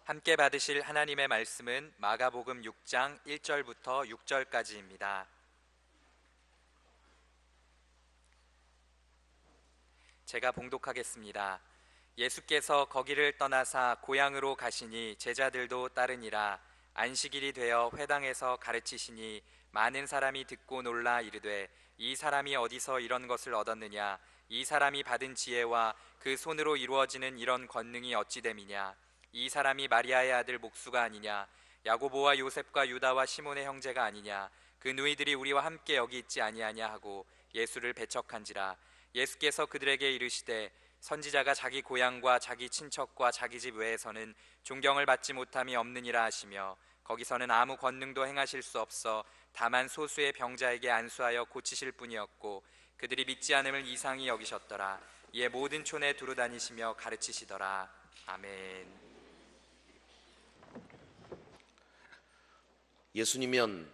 함께 받으실 하나님의 말씀은 마가복음 6장 1절부터 6절까지입니다. 제가 봉독하겠습니다. 예수께서 거기를 떠나사 고향으로 가시니 제자들도 따르니라. 안식일이 되어 회당에서 가르치시니 많은 사람이 듣고 놀라 이르되, 이 사람이 어디서 이런 것을 얻었느냐? 이 사람이 받은 지혜와 그 손으로 이루어지는 이런 권능이 어찌 됨이냐? 이 사람이 마리아의 아들 목수가 아니냐? 야고보와 요셉과 유다와 시몬의 형제가 아니냐? 그 누이들이 우리와 함께 여기 있지 아니하냐 하고 예수를 배척한지라. 예수께서 그들에게 이르시되, 선지자가 자기 고향과 자기 친척과 자기 집 외에서는 존경을 받지 못함이 없느니라 하시며, 거기서는 아무 권능도 행하실 수 없어 다만 소수의 병자에게 안수하여 고치실 뿐이었고, 그들이 믿지 않음을 이상히 여기셨더라. 이에 모든 촌에 두루 다니시며 가르치시더라. 아멘. 예수님은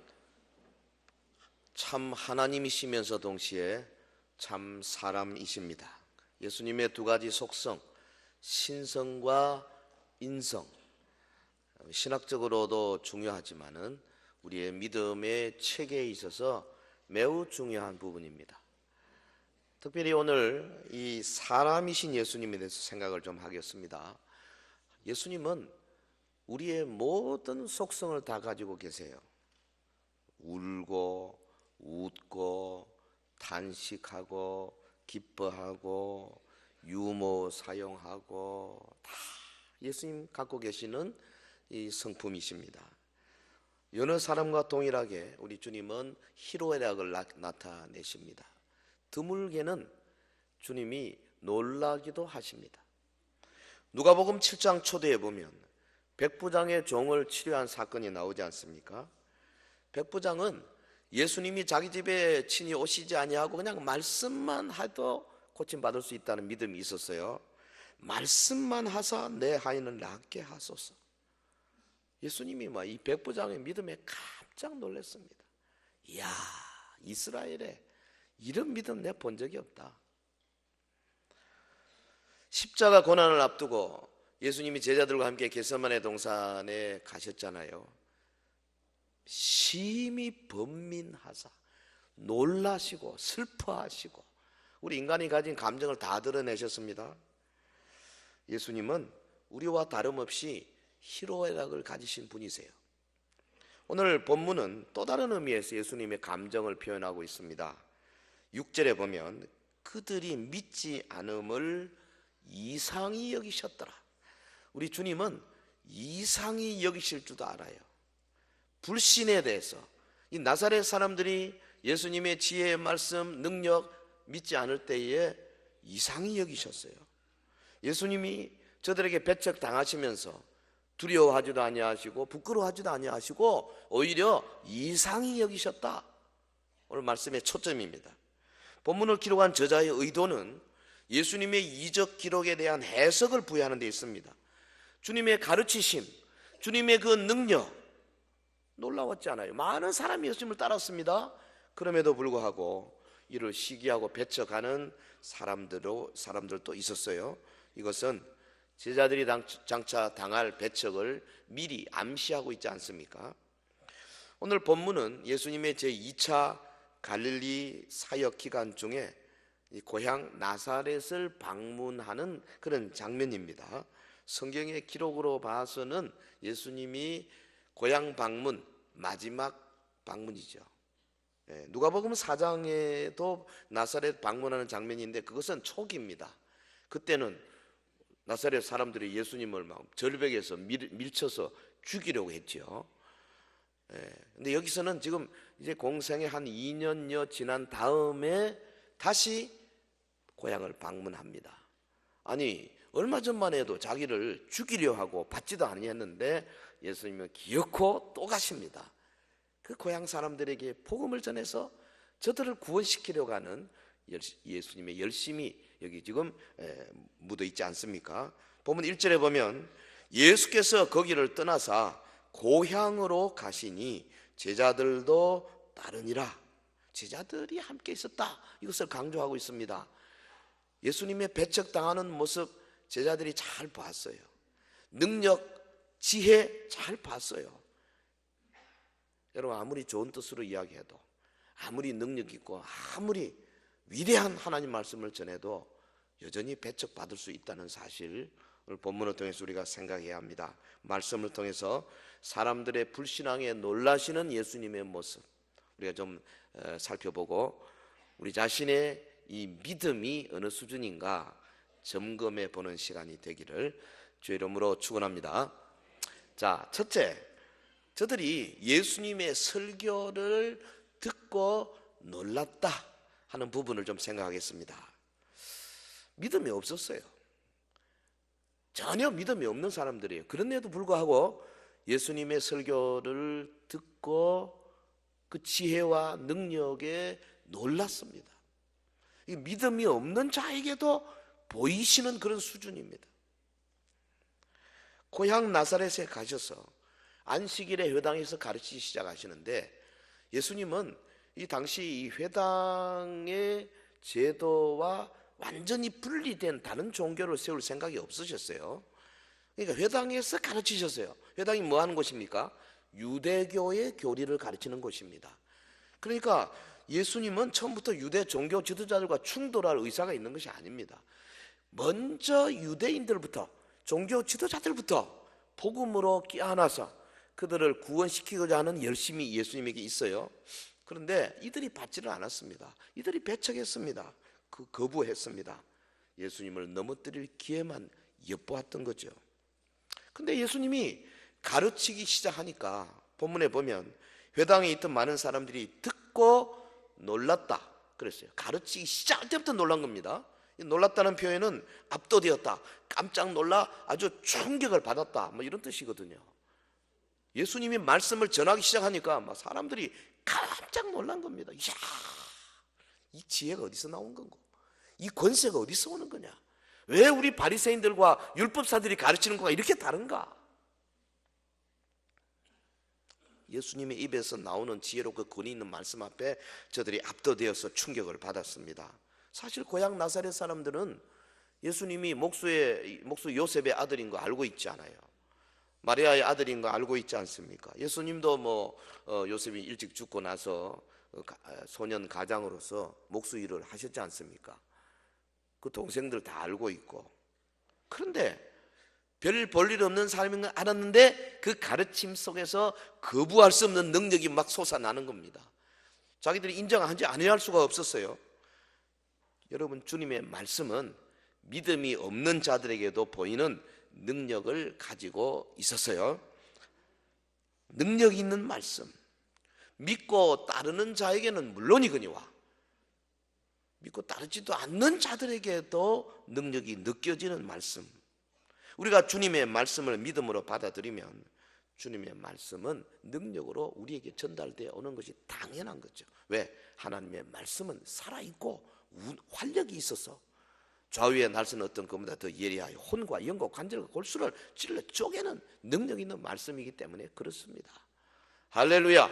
참 하나님이시면서 동시에 참 사람이십니다. 예수님의 두 가지 속성, 신성과 인성, 신학적으로도 중요하지만은 우리의 믿음의 체계에 있어서 매우 중요한 부분입니다. 특별히 오늘 이 사람이신 예수님에 대해서 생각을 좀 하겠습니다. 예수님은 우리의 모든 속성을 다 가지고 계세요. 울고 웃고 탄식하고 기뻐하고 유머 사용하고 다 예수님 갖고 계시는 이 성품이십니다. 여느 사람과 동일하게 우리 주님은 희로애락을 나타내십니다. 드물게는 주님이 놀라기도 하십니다. 누가복음 7장 초대에 보면 백부장의 종을 치료한 사건이 나오지 않습니까? 백부장은 예수님이 자기 집에 친히 오시지 아니하고 그냥 말씀만 해도 고침받을 수 있다는 믿음이 있었어요. 말씀만 하사 내 하인을 낫게 하소서. 예수님이 이 백부장의 믿음에 깜짝 놀랐습니다. 이야, 이스라엘에 이런 믿음 내가 본 적이 없다. 십자가 고난을 앞두고 예수님이 제자들과 함께 겟세마네 동산에 가셨잖아요. 심히 번민하사 놀라시고 슬퍼하시고 우리 인간이 가진 감정을 다 드러내셨습니다. 예수님은 우리와 다름없이 희로애락을 가지신 분이세요. 오늘 본문은 또 다른 의미에서 예수님의 감정을 표현하고 있습니다. 6절에 보면 그들이 믿지 않음을 이상히 여기셨더라. 우리 주님은 이상히 여기실 줄도 알아요. 불신에 대해서 이 나사렛 사람들이 예수님의 지혜의 말씀, 능력 믿지 않을 때에 이상히 여기셨어요. 예수님이 저들에게 배척당하시면서 두려워하지도 아니하시고 부끄러워하지도 아니하시고 오히려 이상히 여기셨다. 오늘 말씀의 초점입니다. 본문을 기록한 저자의 의도는 예수님의 이적 기록에 대한 해석을 부여하는 데 있습니다. 주님의 가르치심, 주님의 그 능력 놀라웠지 않아요? 많은 사람이 예수님을 따랐습니다. 그럼에도 불구하고 이를 시기하고 배척하는 사람들도 있었어요. 이것은 제자들이 장차 당할 배척을 미리 암시하고 있지 않습니까? 오늘 본문은 예수님의 제2차 갈릴리 사역 기간 중에 고향 나사렛을 방문하는 그런 장면입니다. 성경의 기록으로 봐서는 예수님이 고향 방문 마지막 방문이죠. 누가복음 4장에도 나사렛 방문하는 장면인데 그것은 초기입니다. 그때는 나사렛 사람들이 예수님을 막 절벽에서 밀쳐서 죽이려고 했죠. 근데 여기서는 지금 이제 공생의 한 2년여 지난 다음에 다시 고향을 방문합니다. 아니 얼마 전만 해도 자기를 죽이려 하고 받지도 아니했는데 예수님은 기어코 또 가십니다. 그 고향 사람들에게 복음을 전해서 저들을 구원시키려고 하는 예수님의 열심이 여기 지금 묻어 있지 않습니까? 본문 1절에 보면 예수께서 거기를 떠나사 고향으로 가시니 제자들도 따르니라. 제자들이 함께 있었다. 이것을 강조하고 있습니다. 예수님의 배척당하는 모습 제자들이 잘 봤어요. 능력 지혜 잘 봤어요. 여러분, 아무리 좋은 뜻으로 이야기해도, 아무리 능력 있고, 아무리 위대한 하나님 말씀을 전해도 여전히 배척받을 수 있다는 사실을 본문을 통해서 우리가 생각해야 합니다. 말씀을 통해서 사람들의 불신앙에 놀라시는 예수님의 모습 우리가 좀 살펴보고, 우리 자신의 이 믿음이 어느 수준인가 점검해 보는 시간이 되기를 주의 이름으로 축원합니다. 자, 첫째, 저들이 예수님의 설교를 듣고 놀랐다 하는 부분을 좀 생각하겠습니다. 믿음이 없었어요. 전혀 믿음이 없는 사람들이에요. 그런데도 불구하고 예수님의 설교를 듣고 그 지혜와 능력에 놀랐습니다. 이 믿음이 없는 자에게도 보이시는 그런 수준입니다. 고향 나사렛에 가셔서 안식일에 회당에서 가르치기 시작하시는데, 예수님은 이 당시 이 회당의 제도와 완전히 분리된 다른 종교를 세울 생각이 없으셨어요. 그러니까 회당에서 가르치셨어요. 회당이 뭐 하는 곳입니까? 유대교의 교리를 가르치는 곳입니다. 그러니까 예수님은 처음부터 유대 종교 지도자들과 충돌할 의사가 있는 것이 아닙니다. 먼저 유대인들부터, 종교 지도자들부터 복음으로 끼안아서 그들을 구원시키고자 하는 열심이 예수님에게 있어요. 그런데 이들이 받지를 않았습니다. 이들이 배척했습니다. 거부했습니다. 예수님을 넘어뜨릴 기회만 엿보았던 거죠. 근데 예수님이 가르치기 시작하니까 본문에 보면 회당에 있던 많은 사람들이 듣고 놀랐다 그랬어요. 가르치기 시작할 때부터 놀란 겁니다. 놀랐다는 표현은 압도되었다, 깜짝 놀라 아주 충격을 받았다, 뭐 이런 뜻이거든요. 예수님이 말씀을 전하기 시작하니까 막 사람들이 깜짝 놀란 겁니다. 이야, 이 지혜가 어디서 나온 건고, 이 권세가 어디서 오는 거냐, 왜 우리 바리새인들과 율법사들이 가르치는 거가 이렇게 다른가? 예수님의 입에서 나오는 지혜롭고 권위 있는 말씀 앞에 저들이 압도되어서 충격을 받았습니다. 사실 고향 나사렛 사람들은 예수님이 목수 요셉의 아들인 거 알고 있지 않아요. 마리아의 아들인 거 알고 있지 않습니까? 예수님도 요셉이 일찍 죽고 나서 소년 가장으로서 목수 일을 하셨지 않습니까? 그 동생들 다 알고 있고. 그런데 별 볼일 없는 사람인 걸 알았는데 그 가르침 속에서 거부할 수 없는 능력이 막 솟아나는 겁니다. 자기들이 인정하지 아니할 수가 없었어요. 여러분, 주님의 말씀은 믿음이 없는 자들에게도 보이는 능력을 가지고 있었어요. 능력 있는 말씀, 믿고 따르는 자에게는 물론이거니와 믿고 따르지도 않는 자들에게도 능력이 느껴지는 말씀. 우리가 주님의 말씀을 믿음으로 받아들이면 주님의 말씀은 능력으로 우리에게 전달되어 오는 것이 당연한 거죠. 왜? 하나님의 말씀은 살아있고 활력이 있어서 좌우에 날선 어떤 것보다 더 예리하여 혼과 영과 관절과 골수를 찔러 쪼개는 능력 있는 말씀이기 때문에 그렇습니다. 할렐루야.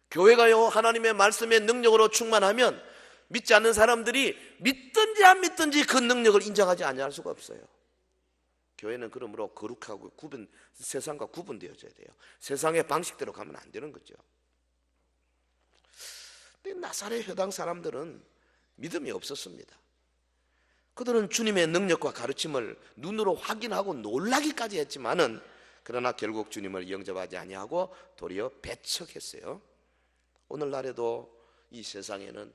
교회가요, 하나님의 말씀의 능력으로 충만하면 믿지 않는 사람들이 믿든지 안 믿든지 그 능력을 인정하지 않을 수가 없어요. 교회는 그러므로 거룩하고 세상과 구분되어져야 돼요. 세상의 방식대로 가면 안 되는 거죠. 근데 나사렛 회당 사람들은 믿음이 없었습니다. 그들은 주님의 능력과 가르침을 눈으로 확인하고 놀라기까지 했지만은, 그러나 결국 주님을 영접하지 아니하고 도리어 배척했어요. 오늘날에도 이 세상에는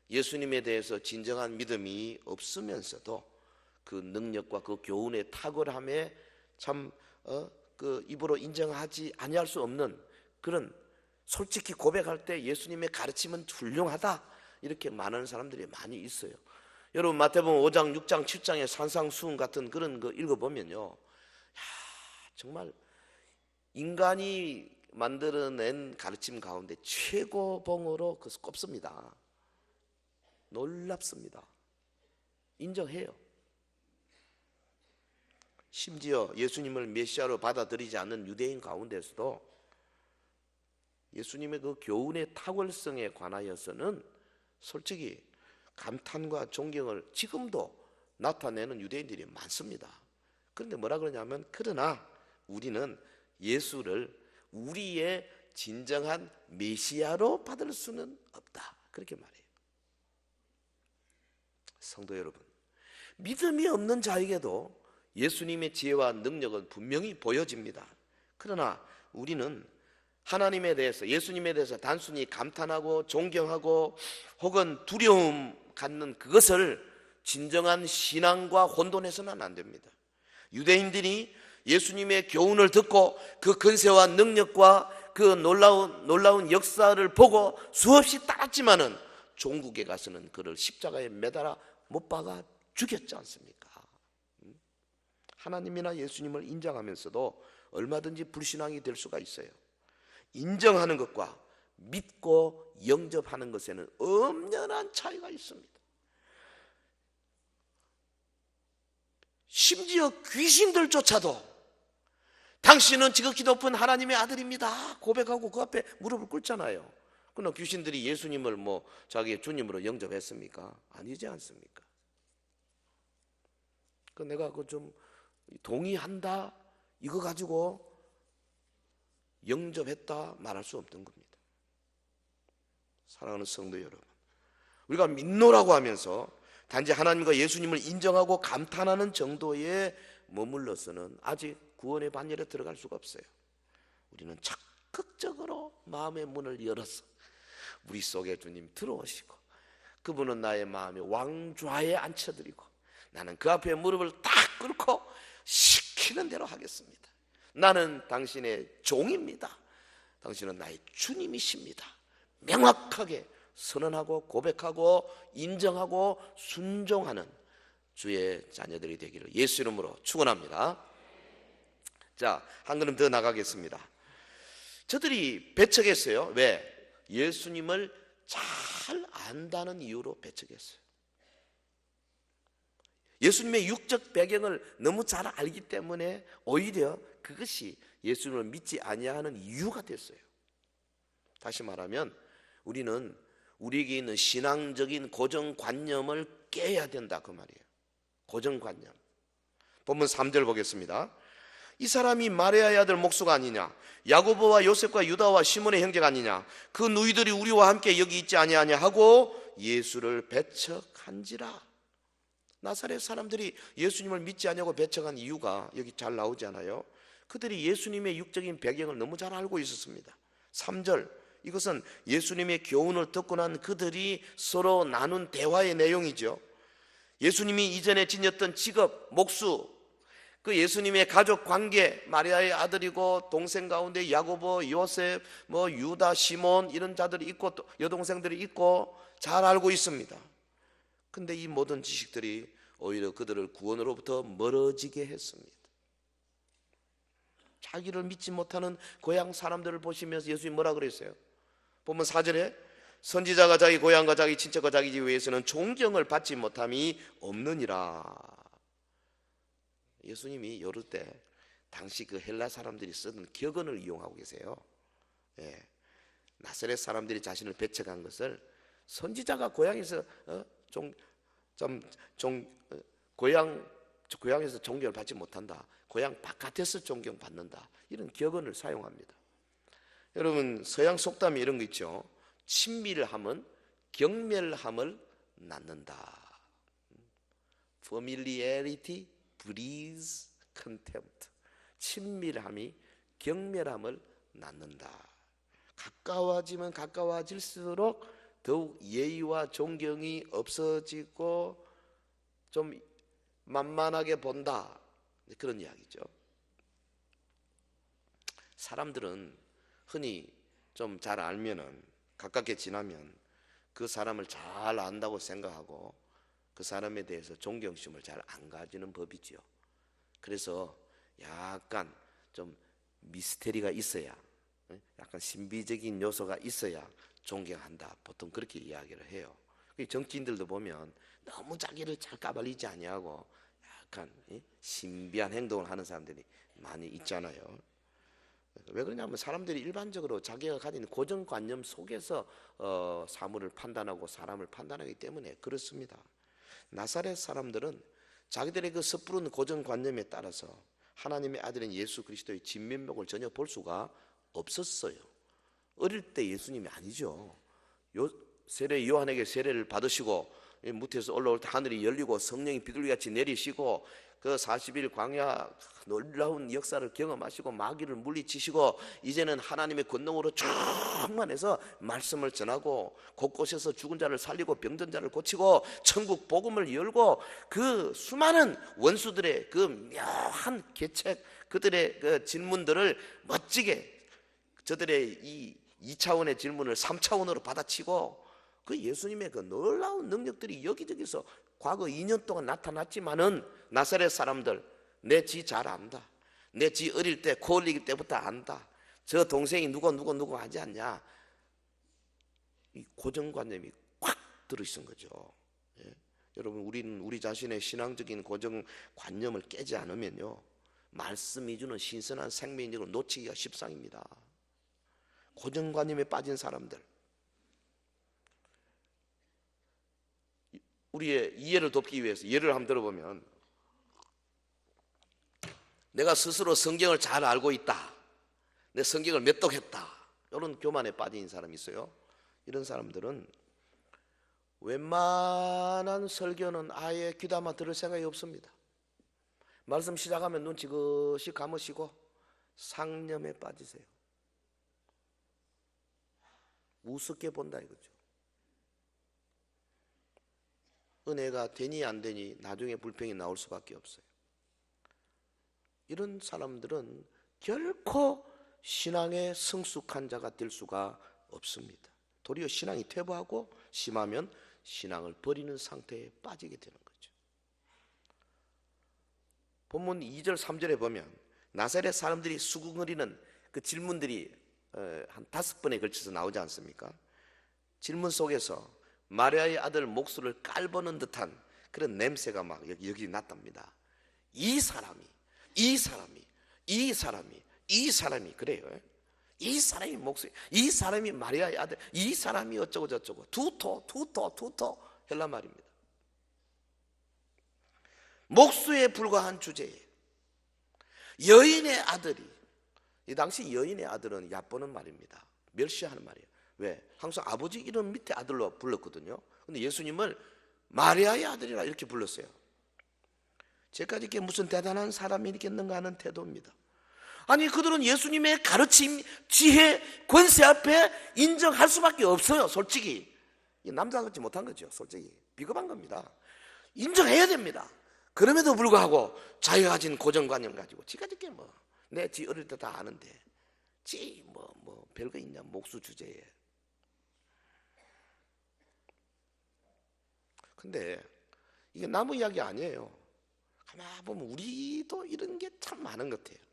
예수님에 대해서 진정한 믿음이 없으면서도 그 능력과 그 교훈의 탁월함에 참 그 입으로 인정하지 아니할 수 없는, 그런 솔직히 고백할 때 예수님의 가르침은 훌륭하다 이렇게 말하는 사람들이 많이 있어요. 여러분, 마태복음 5장, 6장, 7장의 산상수훈 같은 그런 거 읽어보면요, 정말 인간이 만들어낸 가르침 가운데 최고봉으로 꼽습니다. 놀랍습니다. 인정해요. 심지어 예수님을 메시아로 받아들이지 않는 유대인 가운데서도 예수님의 그 교훈의 탁월성에 관하여서는 솔직히 감탄과 존경을 지금도 나타내는 유대인들이 많습니다. 그런데 뭐라 그러냐면 그러나 우리는 예수를 우리의 진정한 메시아로 받을 수는 없다, 그렇게 말해요. 성도 여러분, 믿음이 없는 자에게도 예수님의 지혜와 능력은 분명히 보여집니다. 그러나 우리는 하나님에 대해서, 예수님에 대해서 단순히 감탄하고 존경하고 혹은 두려움 갖는 그것을 진정한 신앙과 혼돈해서는 안 됩니다. 유대인들이 예수님의 교훈을 듣고 그 근세와 능력과 그 놀라운 역사를 보고 수없이 따랐지만은 종국에 가서는 그를 십자가에 매달아 못 박아 죽였지 않습니까? 하나님이나 예수님을 인정하면서도 얼마든지 불신앙이 될 수가 있어요. 인정하는 것과 믿고 영접하는 것에는 엄연한 차이가 있습니다. 심지어 귀신들조차도 당신은 지극히 높은 하나님의 아들입니다 고백하고 그 앞에 무릎을 꿇잖아요. 그러나 귀신들이 예수님을 자기의 주님으로 영접했습니까? 아니지 않습니까? 내가 좀 동의한다 이거 가지고 영접했다 말할 수 없는 겁니다. 사랑하는 성도 여러분, 우리가 믿노라고 하면서 단지 하나님과 예수님을 인정하고 감탄하는 정도에 머물러서는 아직 구원의 반열에 들어갈 수가 없어요. 우리는 적극적으로 마음의 문을 열어서 우리 속에 주님 들어오시고 그분은 나의 마음의 왕좌에 앉혀드리고 나는 그 앞에 무릎을 딱 꿇고 시키는 대로 하겠습니다. 나는 당신의 종입니다. 당신은 나의 주님이십니다. 명확하게 선언하고 고백하고 인정하고 순종하는 주의 자녀들이 되기를 예수 이름으로 축원합니다. 자, 한 걸음 더 나가겠습니다. 저들이 배척했어요. 왜? 예수님을 잘 안다는 이유로 배척했어요. 예수님의 육적 배경을 너무 잘 알기 때문에 오히려 그것이 예수님을 믿지 아니하는 이유가 됐어요. 다시 말하면 우리는 우리에게 있는 신앙적인 고정관념을 깨야 된다 그 말이에요. 고정관념. 본문 3절 보겠습니다. 이 사람이 마리아의 아들 목수가 아니냐? 야고보와 요셉과 유다와 시몬의 형제가 아니냐? 그 누이들이 우리와 함께 여기 있지 아니하냐 하고 예수를 배척한지라. 나사렛 사람들이 예수님을 믿지 않냐고 배척한 이유가 여기 잘 나오지 않아요? 그들이 예수님의 육적인 배경을 너무 잘 알고 있었습니다. 3절, 이것은 예수님의 교훈을 듣고 난 그들이 서로 나눈 대화의 내용이죠. 예수님이 이전에 지녔던 직업, 목수, 그 예수님의 가족 관계, 마리아의 아들이고 동생 가운데 야고보, 요셉, 유다, 시몬 이런 자들이 있고 또 여동생들이 있고 잘 알고 있습니다. 근데 이 모든 지식들이 오히려 그들을 구원으로부터 멀어지게 했습니다. 자기를 믿지 못하는 고향 사람들을 보시면서 예수님이 뭐라 그랬어요? 보면 4절에 선지자가 자기 고향과 자기 친척과 자기 집에서는 존경을 받지 못함이 없느니라. 예수님이 이럴 때 당시 그 헬라 사람들이 쓰던 격언을 이용하고 계세요. 나사렛 사람들이 자신을 배척한 것을 선지자가 고향에서 고향에서 존경을 받지 못한다. 고향 바깥에서 존경받는다. 이런 격언을 사용합니다. 여러분 서양 속담에 이런 거 있죠. 친밀함은 경멸함을 낳는다. Familiarity breeds contempt. 친밀함이 경멸함을 낳는다. 가까워지면 가까워질수록 더욱 예의와 존경이 없어지고 좀 만만하게 본다. 그런 이야기죠. 사람들은 흔히 좀 잘 알면은 가깝게 지나면 그 사람을 잘 안다고 생각하고 그 사람에 대해서 존경심을 잘 안 가지는 법이지요. 그래서 약간 좀 미스테리가 있어야, 약간 신비적인 요소가 있어야 존경한다. 보통 그렇게 이야기를 해요. 정치인들도 보면 너무 자기를 잘 까발리지 아니하고 약간 신비한 행동을 하는 사람들이 많이 있잖아요. 왜 그러냐면 사람들이 일반적으로 자기가 가진 고정관념 속에서 사물을 판단하고 사람을 판단하기 때문에 그렇습니다. 나사렛 사람들은 자기들의 그 섣부른 고정관념에 따라서 하나님의 아들인 예수 그리스도의 진면목을 전혀 볼 수가 없었어요. 어릴 때 예수님이 아니죠. 세례 요한에게 세례를 받으시고 무태에서 올라올 때 하늘이 열리고 성령이 비둘기같이 내리시고 그 40일 광야 놀라운 역사를 경험하시고 마귀를 물리치시고 이제는 하나님의 권능으로 충만해서 말씀을 전하고 곳곳에서 죽은 자를 살리고 병든 자를 고치고 천국 복음을 열고 그 수많은 원수들의 그 묘한 계책, 그들의 그 질문들을 멋지게 저들의 이 2차원의 질문을 3차원으로 받아치고 그 예수님의 그 놀라운 능력들이 여기저기서 과거 2년 동안 나타났지만은 나사렛 사람들 내 지 잘 안다. 내 지 어릴 때 코 흘리기 때부터 안다. 저 동생이 누구 하지 않냐. 이 고정관념이 꽉 들어있은 거죠. 예? 여러분 우리는 우리 자신의 신앙적인 고정관념을 깨지 않으면요 말씀이 주는 신선한 생명력을 놓치기가 십상입니다. 고정관념에 빠진 사람들, 우리의 이해를 돕기 위해서 예를 한번 들어보면, 내가 스스로 성경을 잘 알고 있다, 내 성경을 몇독했다, 이런 교만에 빠진 사람이 있어요. 이런 사람들은 웬만한 설교는 아예 귀담아 들을 생각이 없습니다. 말씀 시작하면 눈 지그시 감으시고 상념에 빠지세요. 우습게 본다 이거죠. 은혜가 되니 안 되니 나중에 불평이 나올 수밖에 없어요. 이런 사람들은 결코 신앙에 성숙한 자가 될 수가 없습니다. 도리어 신앙이 퇴보하고 심하면 신앙을 버리는 상태에 빠지게 되는 거죠. 본문 2절 3절에 보면 나사렛 사람들이 수군거리는 그 질문들이 한 5번에 걸쳐서 나오지 않습니까? 질문 속에서 마리아의 아들 목수를 깔보는 듯한 그런 냄새가 막 여기 났답니다. 이 사람이 그래요. 이 사람이 목수, 이 사람이 마리아의 아들, 이 사람이 어쩌고 저쩌고 투토 헬라 말입니다. 목수에 불과한 주제에 여인의 아들이, 이 당시 여인의 아들은 얕보는 말입니다. 멸시하는 말이에요. 왜? 항상 아버지 이름 밑에 아들로 불렀거든요. 근데 예수님을 마리아의 아들이라 이렇게 불렀어요. 제까지 이게 무슨 대단한 사람이 있겠는가 하는 태도입니다. 아니 그들은 예수님의 가르침, 지혜, 권세 앞에 인정할 수밖에 없어요. 솔직히 남자 같지 못한 거죠. 솔직히 비겁한 겁니다. 인정해야 됩니다. 그럼에도 불구하고 자기가 가진 고정관념 가지고 지가 짓게 뭐 내 지 어릴 때 다 아는데 지 뭐 별거 있냐 목수 주제에. 근데 이게 나무 이야기 아니에요. 가만 보면 우리도 이런 게 참 많은 것 같아요.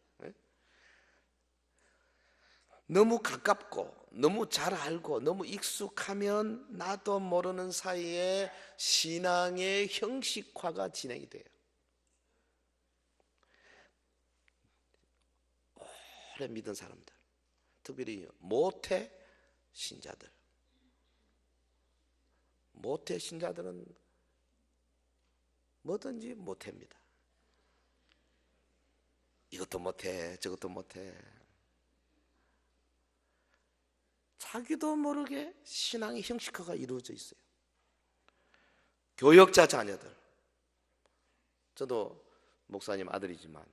너무 가깝고 너무 잘 알고 너무 익숙하면 나도 모르는 사이에 신앙의 형식화가 진행이 돼요. 오래 믿은 사람들, 특별히 모태 신자들은 뭐든지 못합니다. 이것도 못해 저것도 못해. 자기도 모르게 신앙의 형식화가 이루어져 있어요. 교역자 자녀들, 저도 목사님 아들이지만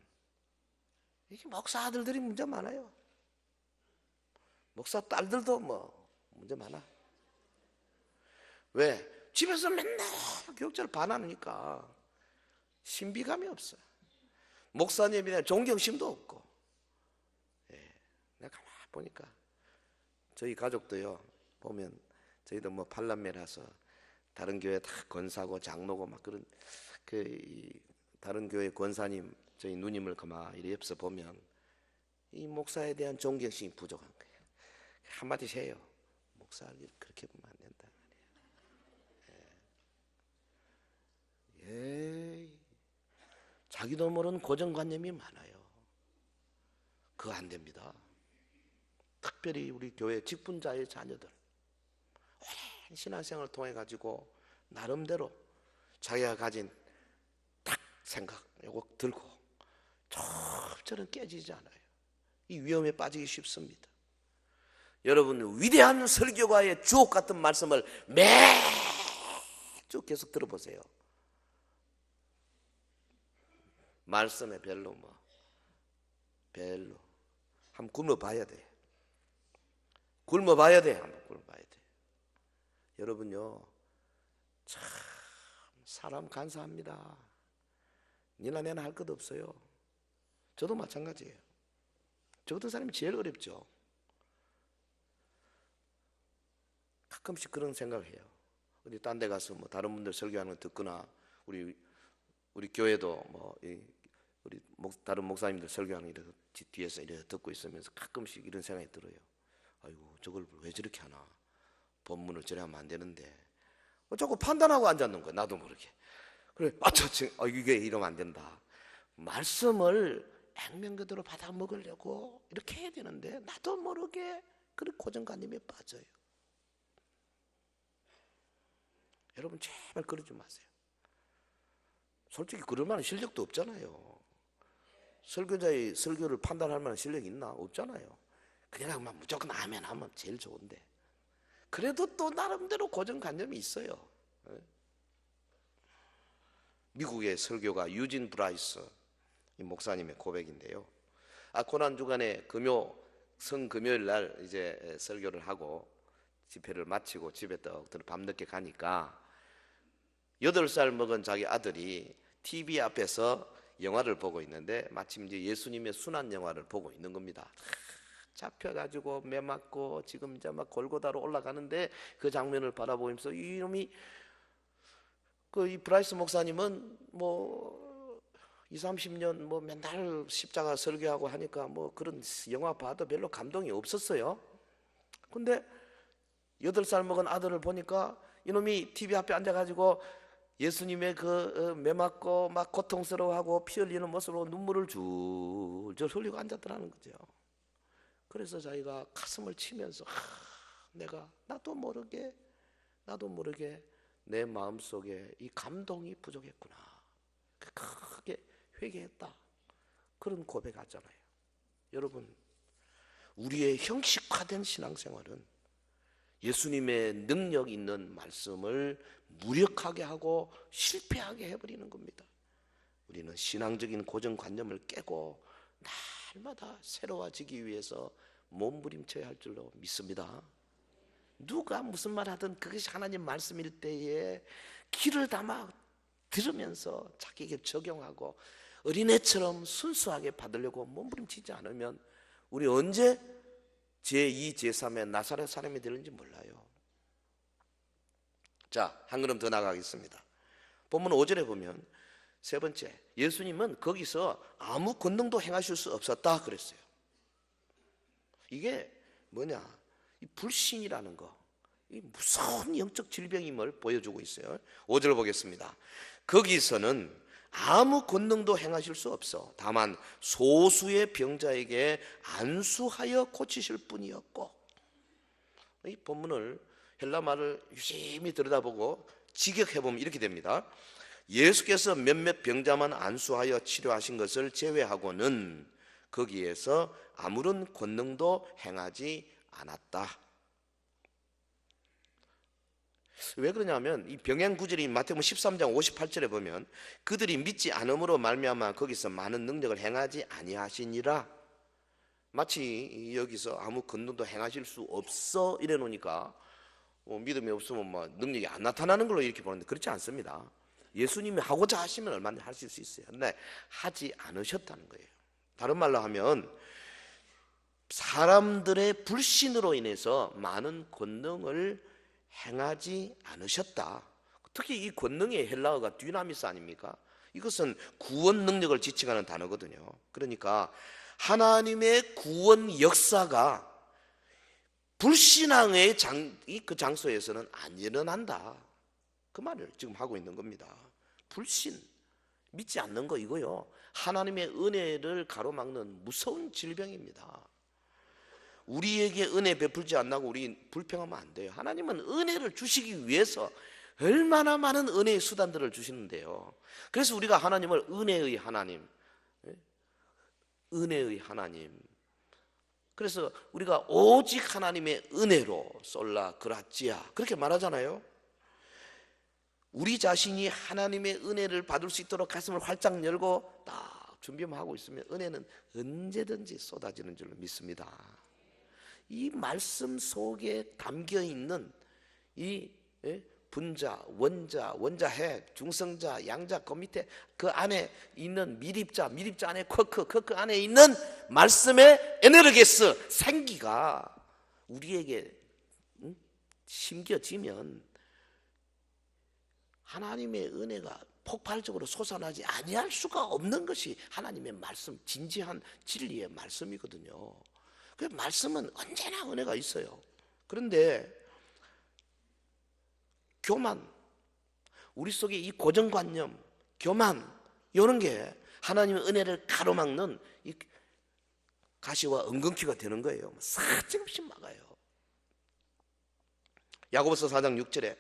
이게 목사 아들들이 문제 많아요. 목사 딸들도 뭐 문제 많아. 왜? 집에서 맨날 교역자를 반하니까 신비감이 없어요. 목사님에 대한 존경심도 없고. 내가 가만히 보니까 저희 가족도요, 보면 저희도 뭐 팔남매라서 다른 교회 다 권사고 장로고 막 그런 다른 교회 권사님 저희 누님을 가만히 옆에서 보면 이 목사에 대한 존경심이 부족한 거예요. 한마디씩 해요. 목사를 그렇게 보면 안 된다 말이에요. 자기도 모르는 고정관념이 많아요. 그거 안 됩니다. 특별히 우리 교회 직분자의 자녀들 오랜 신앙생활을 통해 가지고 나름대로 자기가 가진 딱 생각 요거 들고 저는 깨지지 않아요. 이 위험에 빠지기 쉽습니다. 여러분, 위대한 설교가의 주옥 같은 말씀을 매주 계속 들어보세요. 말씀에 별로 한번 굶어봐야 돼. 한번 굶어봐야 돼. 여러분요, 참 사람 간사합니다. 니나 내나 할 것 없어요. 저도 마찬가지예요. 저 같은 사람이 제일 어렵죠. 가끔씩 그런 생각을 해요. 어디 딴 데 가서 뭐 다른 분들 설교하는 거 듣거나 우리 교회도 우리 다른 목사님들 설교하는 거 뒤에서 이렇게 듣고 있으면서 가끔씩 이런 생각이 들어요. 아이고, 저걸 왜 저렇게 하나? 본문을 저래 하면 안 되는데 자꾸 판단하고 앉았는 거야. 나도 모르게. 그래, 이게 이러면 안 된다. 말씀을 액면 그대로 받아 먹으려고 이렇게 해야 되는데 나도 모르게 그런 고정관념에 빠져요. 여러분, 제발 그러지 마세요. 솔직히 그럴 만한 실력도 없잖아요. 설교자의 설교를 판단할 만한 실력이 있나? 없잖아요. 그냥 무조건 아멘 하면 제일 좋은데, 그래도 또 나름대로 고정관념이 있어요. 미국의 설교가 유진 브라이스 이 목사님의 고백인데요. 고난주간에 성금요일 날 이제 설교를 하고 집회를 마치고 집에 떡 밤늦게 가니까 8살 먹은 자기 아들이 TV 앞에서 영화를 보고 있는데 마침 이제 예수님의 순환 영화를 보고 있는 겁니다. 잡혀가지고 매 맞고 지금 이제 막 골고다로 올라가는데 그 장면을 바라보면서 이놈이 이 브라이스 목사님은 20-30년 맨날 십자가 설교하고 하니까 그런 영화 봐도 별로 감동이 없었어요. 근데 8살 먹은 아들을 보니까 이놈이 TV 앞에 앉아가지고 예수님의 매 맞고 막 고통스러워하고 피 흘리는 모습으로 눈물을 줄줄 흘리고 앉았더라는 거죠. 그래서 자기가 가슴을 치면서 나도 모르게 내 마음속에 이 감동이 부족했구나, 크게 회개했다, 그런 고백하잖아요. 여러분, 우리의 형식화된 신앙생활은 예수님의 능력 있는 말씀을 무력하게 하고 실패하게 해버리는 겁니다. 우리는 신앙적인 고정관념을 깨고 날마다 새로워지기 위해서 몸부림쳐야 할 줄로 믿습니다. 누가 무슨 말 하든 그것이 하나님 말씀일 때에 귀를 담아 들으면서 자기에게 적용하고 어린애처럼 순수하게 받으려고 몸부림치지 않으면 우리 언제 제2, 제3의 나사렛 사람이 되는지 몰라요. 자, 한 걸음 더 나가겠습니다. 본문 5절에 보면 세 번째, 예수님은 거기서 아무 권능도 행하실 수 없었다 그랬어요. 이게 뭐냐? 이 불신이라는 거, 이 무서운 영적 질병임을 보여주고 있어요. 5절 보겠습니다. 거기서는 아무 권능도 행하실 수 없어 다만 소수의 병자에게 안수하여 고치실 뿐이었고, 이 본문을 헬라 말을 유심히 들여다보고 직역해보면 이렇게 됩니다. 예수께서 몇몇 병자만 안수하여 치료하신 것을 제외하고는 거기에서 아무런 권능도 행하지 않았다. 왜 그러냐면 이 병행 구절이 마태복음 13장 58절에 보면 그들이 믿지 않음으로 말미암아 거기서 많은 능력을 행하지 아니하시니라. 마치 여기서 아무 권능도 행하실 수 없어 이래 놓으니까 믿음이 없으면 능력이 안 나타나는 걸로 이렇게 보는데 그렇지 않습니다. 예수님이 하고자 하시면 얼마든지 하실 수 있어요. 근데 하지 않으셨다는 거예요. 다른 말로 하면 사람들의 불신으로 인해서 많은 권능을 행하지 않으셨다. 특히 이 권능의 헬라어가 듀나미스 아닙니까? 이것은 구원 능력을 지칭하는 단어거든요. 그러니까 하나님의 구원 역사가 불신앙의 그 장소에서는 안 일어난다, 그 말을 지금 하고 있는 겁니다. 불신, 믿지 않는 거, 이거요 하나님의 은혜를 가로막는 무서운 질병입니다. 우리에게 은혜 베풀지 않나고 우리 불평하면 안 돼요. 하나님은 은혜를 주시기 위해서 얼마나 많은 은혜의 수단들을 주시는데요. 그래서 우리가 하나님을 은혜의 하나님, 은혜의 하나님, 그래서 우리가 오직 하나님의 은혜로 솔라 그라지아 그렇게 말하잖아요. 우리 자신이 하나님의 은혜를 받을 수 있도록 가슴을 활짝 열고 딱 준비만 하고 있으면 은혜는 언제든지 쏟아지는 줄로 믿습니다. 이 말씀 속에 담겨있는 이 분자, 원자, 원자핵, 중성자, 양자, 그 밑에 그 안에 있는 미립자, 미립자 안에 쿼크, 쿼크 안에 있는 말씀의 에네르게스, 생기가 우리에게 심겨지면 하나님의 은혜가 폭발적으로 솟아나지 아니할 수가 없는 것이 하나님의 말씀, 진지한 진리의 말씀이거든요. 그 말씀은 언제나 은혜가 있어요. 그런데 교만, 우리 속에 이 고정관념, 교만 이런 게 하나님의 은혜를 가로막는 이 가시와 엉겅퀴가 되는 거예요. 사정없이 막아요. 야고보서 4장 6절에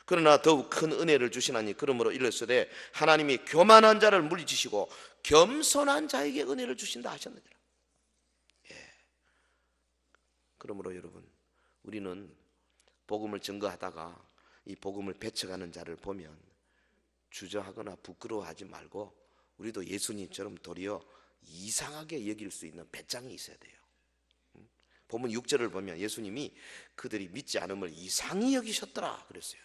그러나 더욱 큰 은혜를 주시나니 그러므로 이르시되 하나님이 교만한 자를 물리치시고 겸손한 자에게 은혜를 주신다 하셨느니라. 그러므로 여러분, 우리는 복음을 증거하다가 이 복음을 배척하는 자를 보면 주저하거나 부끄러워하지 말고 우리도 예수님처럼 도리어 이상하게 여길 수 있는 배짱이 있어야 돼요. 본문 6절을 보면 예수님이 그들이 믿지 않음을 이상히 여기셨더라 그랬어요.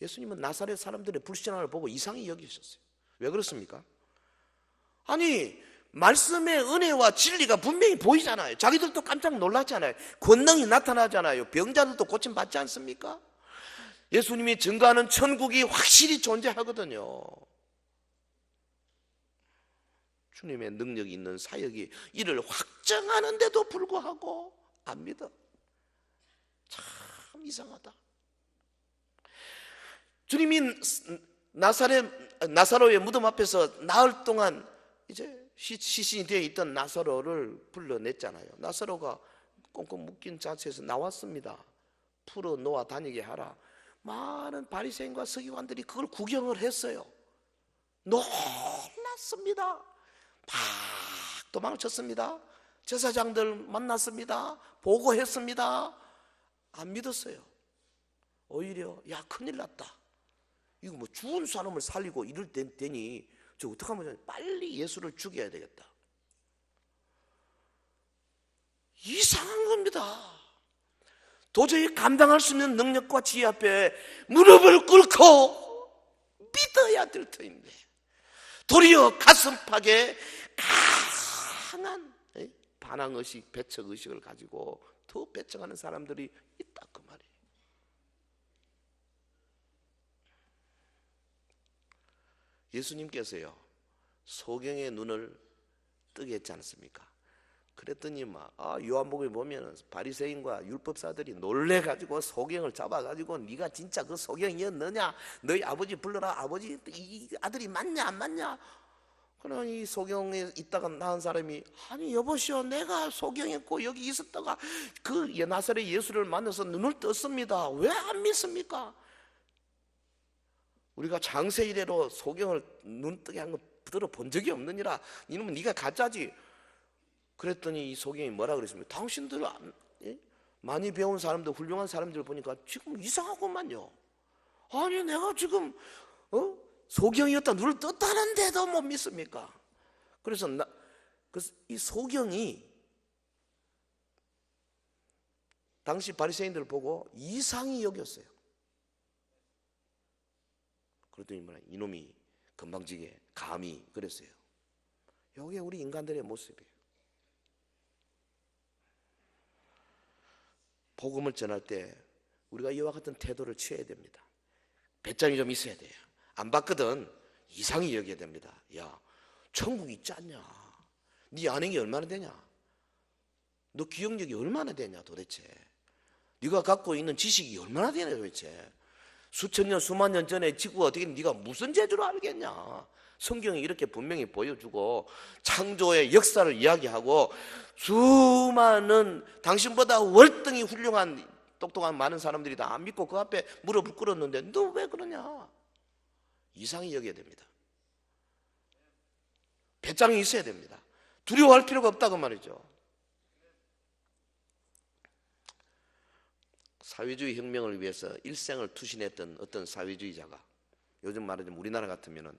예수님은 나사렛 사람들의 불신앙을 보고 이상히 여기셨어요. 왜 그렇습니까? 아니, 말씀의 은혜와 진리가 분명히 보이잖아요. 자기들도 깜짝 놀랐잖아요. 권능이 나타나잖아요. 병자들도 고침받지 않습니까? 예수님이 증거하는 천국이 확실히 존재하거든요. 주님의 능력이 있는 사역이 이를 확정하는데도 불구하고 안 믿어. 참 이상하다. 주님이 나사로의 무덤 앞에서 나흘 동안 이제 시신이 되어 있던 나사로를 불러냈잖아요. 나사로가 꽁꽁 묶인 자세에서 나왔습니다. 풀어 놓아 다니게 하라. 많은 바리새인과 서기관들이 그걸 구경을 했어요. 놀랐습니다. 막 도망을 쳤습니다. 제사장들 만났습니다. 보고했습니다. 안 믿었어요. 오히려 야 큰일 났다. 이거 뭐 죽은 사람을 살리고 이럴 때니 저 어떡하면 빨리 예수를 죽여야 되겠다. 이상한 겁니다. 도저히 감당할 수 있는 능력과 지혜 앞에 무릎을 꿇고 믿어야 될 터인데 도리어 가슴팍에 강한 반항의식, 배척의식을 가지고 더 배척하는 사람들이 있다 그 말이에요. 예수님께서요 소경의 눈을 뜨게 했지 않습니까? 그랬더니 요한복음에 보면 바리새인과 율법사들이 놀래가지고 소경을 잡아가지고 네가 진짜 그 소경이었느냐? 너희 아버지 불러라. 아버지 이 아들이 맞냐 안 맞냐? 그러면 이 소경에 있다가 낳은 사람이 아니 여보시오 내가 소경했고 여기 있었다가 그 나사렛 예수를 만나서 눈을 떴습니다. 왜 안 믿습니까? 우리가 장세 이래로 소경을 눈 뜨게 한 거 들어본 적이 없느니라. 이놈은 네가 가짜지. 그랬더니 이 소경이 뭐라 그랬습니까? 당신들 많이 배운 사람들, 훌륭한 사람들 보니까 지금 이상하구만요. 아니 내가 지금 소경이었다 눈을 떴다는데도 못 믿습니까? 그래서 이 소경이 당시 바리새인들을 보고 이상히 여겼어요. 그랬더니 뭐냐 이놈이 건방지게 감히 그랬어요. 이게 우리 인간들의 모습이에요. 복음을 전할 때 우리가 이와 같은 태도를 취해야 됩니다. 배짱이 좀 있어야 돼요. 안 받거든 이상히 여겨야 됩니다. 야 천국이 있지 않냐? 네 아는 얼마나 되냐? 너 기억력이 얼마나 되냐 도대체? 네가 갖고 있는 지식이 얼마나 되냐 도대체? 수천 년 수만 년 전에 지구가 어떻게 네가 무슨 재주로 알겠냐? 성경이 이렇게 분명히 보여주고 창조의 역사를 이야기하고 수많은 당신보다 월등히 훌륭한 똑똑한 많은 사람들이 다 안 믿고 그 앞에 무릎을 꿇었는데 너 왜 그러냐? 이상히 여겨야 됩니다. 배짱이 있어야 됩니다. 두려워할 필요가 없다고 말이죠. 사회주의 혁명을 위해서 일생을 투신했던 어떤 사회주의자가, 요즘 말하자면 우리나라 같으면은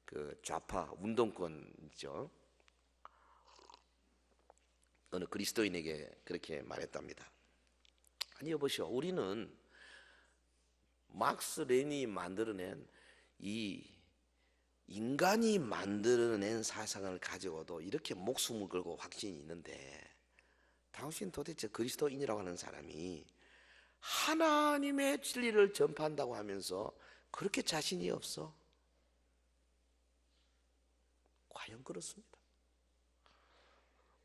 그 좌파 운동권이죠. 어느 그리스도인에게 그렇게 말했답니다. 아니 여보시오, 우리는 막스 레닌이 만들어낸 이 인간이 만들어낸 사상을 가지고도 이렇게 목숨을 걸고 확신이 있는데, 당신 도대체 그리스도인이라고 하는 사람이 하나님의 진리를 전파한다고 하면서 그렇게 자신이 없어? 과연 그렇습니다.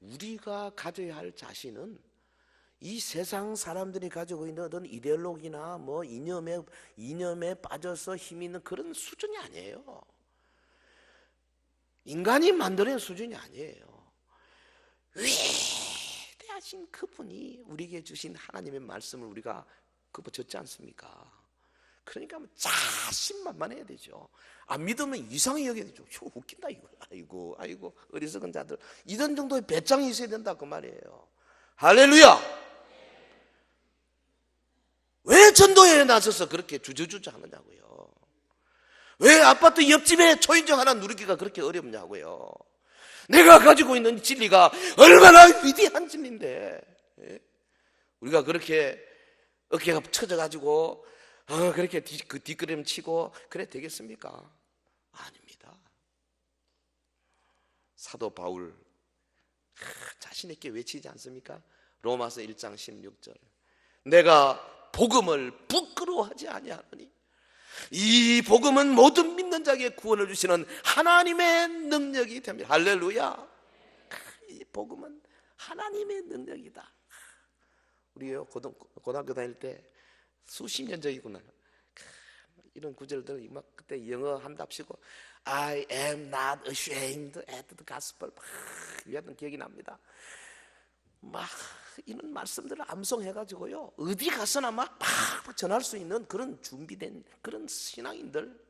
우리가 가져야 할 자신은 이 세상 사람들이 가지고 있는 어떤 이데올로기나 뭐 이념에 빠져서 힘 있는 그런 수준이 아니에요. 인간이 만드는 수준이 아니에요. 위대하신 그분이 우리에게 주신 하나님의 말씀을 우리가 듣지 않습니까? 그러니까 자신만만해야 되죠. 안 믿으면 이상히 여겨야 되죠. 웃긴다 이거. 아이고 어리석은 자들. 이런 정도의 배짱이 있어야 된다 그 말이에요. 할렐루야. 왜 전도회에 나서서 그렇게 주저주저 하느냐고요. 왜 아파트 옆집에 초인종 하나 누르기가 그렇게 어렵냐고요. 내가 가지고 있는 진리가 얼마나 위대한 진리인데, 우리가 그렇게 어깨가 처져가지고 그렇게 그 뒷걸음 치고 그래 되겠습니까? 아닙니다. 사도 바울 자신 있게 외치지 않습니까? 로마서 1장 16절. 내가 복음을 부끄러워하지 아니하노니 이 복음은 모든 믿는 자에게 구원을 주시는 하나님의 능력이 됩니다. 할렐루야. 이 복음은 하나님의 능력이다. 우리요 고등학교 다닐 때 수십 년 전이구나, 이런 구절들 막 그때 영어 한답시고 I am not ashamed at the gospel 막 이랬던 기억이 납니다. 막 이런 말씀들을 암송해가지고요 어디 가서나 막 전할 수 있는 그런 준비된 그런 신앙인들,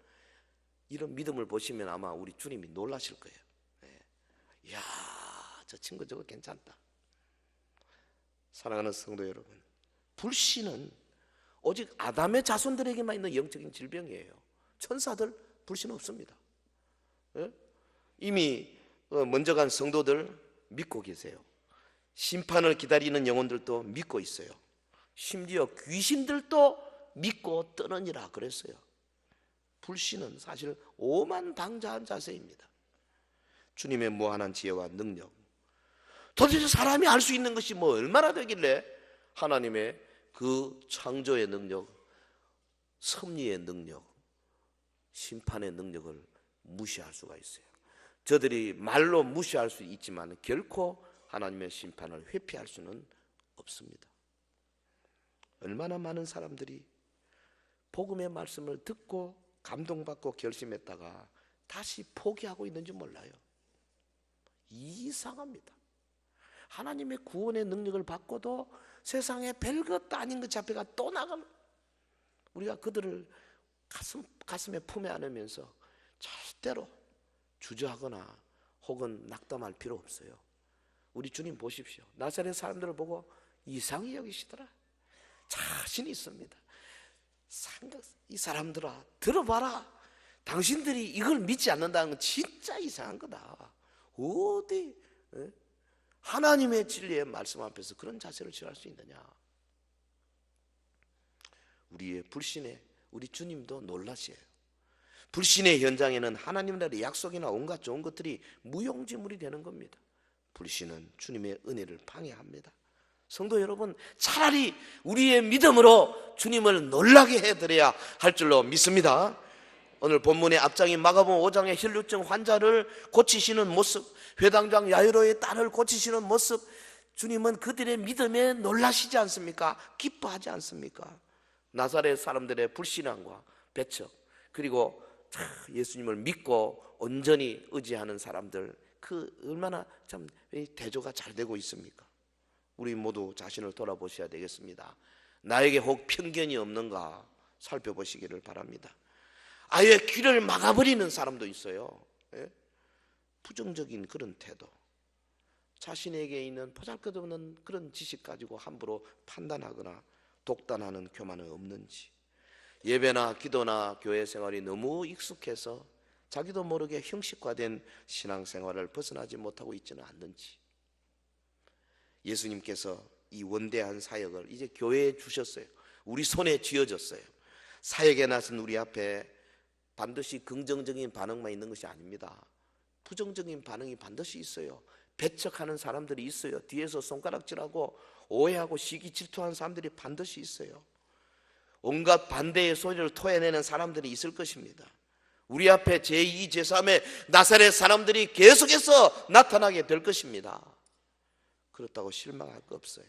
이런 믿음을 보시면 아마 우리 주님이 놀라실 거예요. 이야, 저 친구 저거 괜찮다. 사랑하는 성도 여러분, 불신은 오직 아담의 자손들에게만 있는 영적인 질병이에요. 천사들 불신 없습니다. 이미 먼저 간 성도들 믿고 계세요. 심판을 기다리는 영혼들도 믿고 있어요. 심지어 귀신들도 믿고 떠느니라 그랬어요. 불신은 사실 오만방자한 자세입니다. 주님의 무한한 지혜와 능력, 도대체 사람이 알 수 있는 것이 뭐 얼마나 되길래 하나님의 그 창조의 능력, 섭리의 능력, 심판의 능력을 무시할 수가 있어요. 저들이 말로 무시할 수 있지만 결코 하나님의 심판을 회피할 수는 없습니다. 얼마나 많은 사람들이 복음의 말씀을 듣고 감동받고 결심했다가 다시 포기하고 있는지 몰라요. 이상합니다. 하나님의 구원의 능력을 받고도 세상에 별것도 아닌 것 잡혀가 또 나가면 우리가 그들을 가슴에 품에 안으면서 절대로 주저하거나 혹은 낙담할 필요 없어요. 우리 주님 보십시오. 나사렛 사람들을 보고 이상히 여기시더라. 자신이 있습니다. 이 사람들아 들어봐라. 당신들이 이걸 믿지 않는다는 건 진짜 이상한 거다. 어디 하나님의 진리의 말씀 앞에서 그런 자세를 취할 수 있느냐. 우리의 불신에 우리 주님도 놀라시에요. 불신의 현장에는 하나님 나라의 약속이나 온갖 좋은 것들이 무용지물이 되는 겁니다. 불신은 주님의 은혜를 방해합니다. 성도 여러분, 차라리 우리의 믿음으로 주님을 놀라게 해드려야 할 줄로 믿습니다. 오늘 본문의 앞장인 마가복음 5장의 혈루증 환자를 고치시는 모습, 회당장 야이로의 딸을 고치시는 모습, 주님은 그들의 믿음에 놀라시지 않습니까? 기뻐하지 않습니까? 나사렛 사람들의 불신앙과 배척, 그리고 예수님을 믿고 온전히 의지하는 사람들, 그 얼마나 참 대조가 잘 되고 있습니까? 우리 모두 자신을 돌아보셔야 되겠습니다. 나에게 혹 편견이 없는가 살펴보시기를 바랍니다. 아예 귀를 막아버리는 사람도 있어요. 예? 부정적인 그런 태도, 자신에게 있는 보잘것없는 그런 지식 가지고 함부로 판단하거나 독단하는 교만은 없는지, 예배나 기도나 교회 생활이 너무 익숙해서 자기도 모르게 형식화된 신앙생활을 벗어나지 못하고 있지는 않는지, 예수님께서 이 원대한 사역을 이제 교회에 주셨어요. 우리 손에 쥐어졌어요. 사역에 나선 우리 앞에 반드시 긍정적인 반응만 있는 것이 아닙니다. 부정적인 반응이 반드시 있어요. 배척하는 사람들이 있어요. 뒤에서 손가락질하고 오해하고 시기 질투하는 사람들이 반드시 있어요. 온갖 반대의 소리를 토해내는 사람들이 있을 것입니다. 우리 앞에 제2, 제3의 나사렛 사람들이 계속해서 나타나게 될 것입니다. 그렇다고 실망할 거 없어요.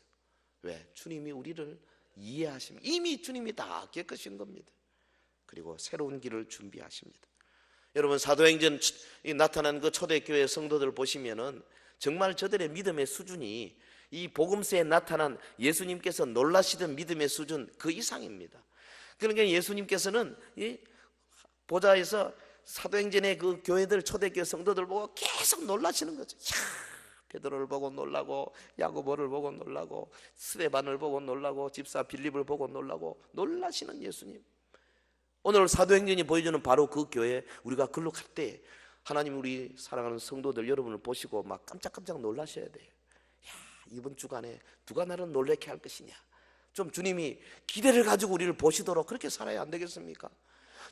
왜? 주님이 우리를 이해하십니다. 이미 주님이 다 깨끗인 겁니다. 그리고 새로운 길을 준비하십니다. 여러분, 사도행전 나타난 그 초대교회 성도들 보시면은 정말 저들의 믿음의 수준이 이 복음서에 나타난 예수님께서 놀라시던 믿음의 수준 그 이상입니다. 그러니까 예수님께서는 이 보좌에서 사도행전의 그 교회들, 초대교회 성도들 보고 계속 놀라시는 거죠. 베드로를 보고 놀라고, 야고보를 보고 놀라고, 스데반을 보고 놀라고, 집사 빌립을 보고 놀라고 놀라시는 예수님. 오늘 사도행전이 보여주는 바로 그 교회, 우리가 글로 갈 때 하나님 우리 사랑하는 성도들 여러분을 보시고 막 깜짝깜짝 놀라셔야 돼요. 야, 이번 주간에 누가 나를 놀래게 할 것이냐. 좀 주님이 기대를 가지고 우리를 보시도록 그렇게 살아야 안 되겠습니까?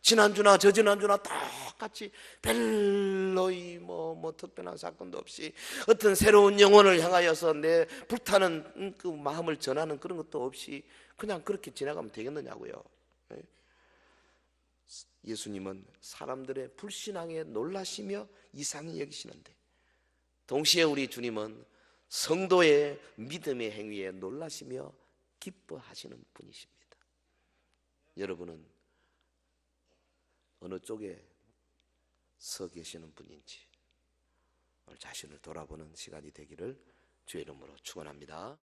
지난주나 저지난주나 똑같이 별로의 뭐 특별한 사건도 없이 어떤 새로운 영혼을 향하여서 내 불타는 그 마음을 전하는 그런 것도 없이 그냥 그렇게 지나가면 되겠느냐고요. 예수님은 사람들의 불신앙에 놀라시며 이상히 여기시는데, 동시에 우리 주님은 성도의 믿음의 행위에 놀라시며 기뻐하시는 분이십니다. 여러분은 어느 쪽에 서 계시는 분인지 오늘 자신을 돌아보는 시간이 되기를 주의 이름으로 축원합니다.